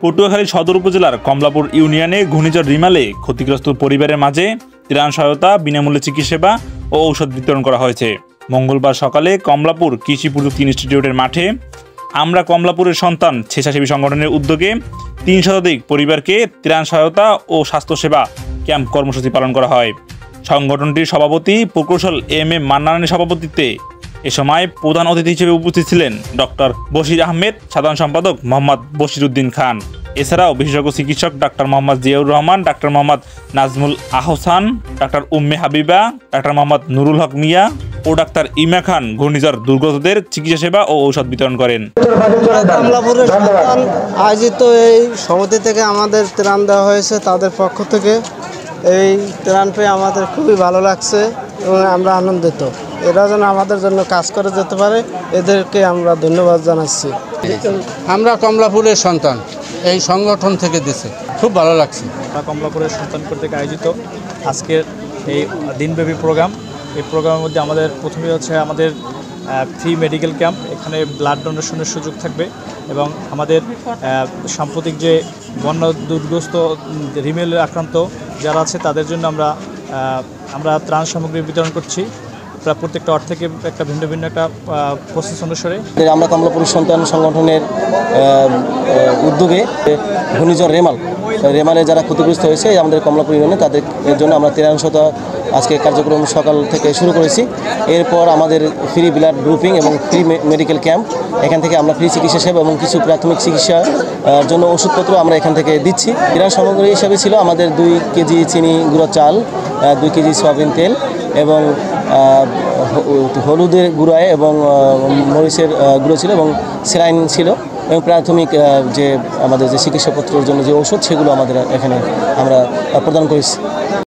পটুয়াখালী সদর উপজেলার কমলাপুর ইউনিয়নে ঘূর্ণিঝড় রিমালে ক্ষতিগ্রস্ত পরিবারের মাঝে ত্রাণ সহায়তা, বিনামূল্যে চিকিৎসা সেবা ও ঔষধ বিতরণ করা হয়েছে। মঙ্গলবার সকালে কমলাপুর কৃষি প্রযুক্তি ইনস্টিটিউটের মাঠে আমরা কমলাপুরের সন্তান স্বেচ্ছাসেবী সংগঠনের উদ্যোগে ৩ শতাধিক পরিবারকে ত্রাণ সহায়তা ও স্বাস্থ্যসেবা ক্যাম্প কর্মসূচি পালন করা হয়। সংগঠনটির সভাপতি প্রকৌশল এম এ মান্নানের সভাপতিত্বে এ সময় প্রধান অতিথি হিসেবে উপস্থিত ছিলেন ডক্টর বশির আহমেদ, সাধারণ সম্পাদক মোহাম্মদ বশিরউদ্দিন খান। এছাড়াও বিশেষজ্ঞ চিকিৎসক doctor Mohammad Ziaur Rahman, doctor Mohammad Nazmul Ahsan, doctor Umme Habiba, doctor Mohammad Nurul Haque Mia ও ডাক্তার ইমা খান ঘূর্ণিঝড় দুর্গতদের চিকিৎসা সেবা ও ঔষধ বিতরণ করেন। কমলাপুরের সন্তান আয়োজিত এই সমিতি থেকে আমাদের ত্রাণ দেওয়া হয়েছে। তাদের পক্ষ থেকে এই ত্রাণ পেয়ে আমাদের খুবই ভালো লাগছে এবং আমরা আনন্দিত। এরা যেন আমাদের জন্য কাজ করে যেতে পারে, এদেরকে আমরা ধন্যবাদ জানাচ্ছি। আমরা কমলাপুরের সন্তান এই সংগঠন থেকে দিছে, খুব ভালো লাগছে। কমলাপুরের সন্তান কর্তৃক আয়োজিত আজকের এই দিনব্যাপী প্রোগ্রাম, এই প্রোগ্রামের মধ্যে আমাদের প্রথমে হচ্ছে আমাদের ফ্রি মেডিকেল ক্যাম্প, এখানে ব্লাড ডোনেশনের সুযোগ থাকবে এবং আমাদের সাম্প্রতিক যে বন্যা দুর্গ্রস্ত রিমেলে আক্রান্ত যারা আছে তাদের জন্য আমরা ত্রাণ সামগ্রী বিতরণ করছি। প্রত্যেকটা অর্থ থেকে একটা ভিন্ন ভিন্ন একটা প্রসেস অনুসারে আমরা কমলাপুর সন্তান সংগঠনের উদ্যোগে ঘূর্ণিঝড় রেমালে যারা ক্ষতিগ্রস্ত হয়েছে আমাদের কমলাপুর ইউনিয়নে তাদের জন্য আমরা ত্রাণ সহায়তা আজকে কার্যক্রম সকাল থেকে শুরু করেছি। এরপর আমাদের ফ্রি ব্লাড গ্রুপিং এবং ফ্রি মেডিকেল ক্যাম্প, এখান থেকে আমরা ফ্রি চিকিৎসা সেবা এবং কিছু প্রাথমিক চিকিৎসার জন্য ওষুধপত্র আমরা এখান থেকে দিচ্ছি। ত্রাণ সামগ্রী হিসাবে ছিল আমাদের 2 কেজি চিনি গুঁড়ো চাল, 2 কেজি সয়াবিন তেল এবং হলুদের গুঁড়ায় এবং মরিচের গুঁড়ো ছিল এবং স্যালাইন ছিল এবং প্রাথমিক যে আমাদের যে চিকিৎসাপত্রের জন্য যে ওষুধ সেগুলো আমাদের এখানে আমরা প্রদান করেছি।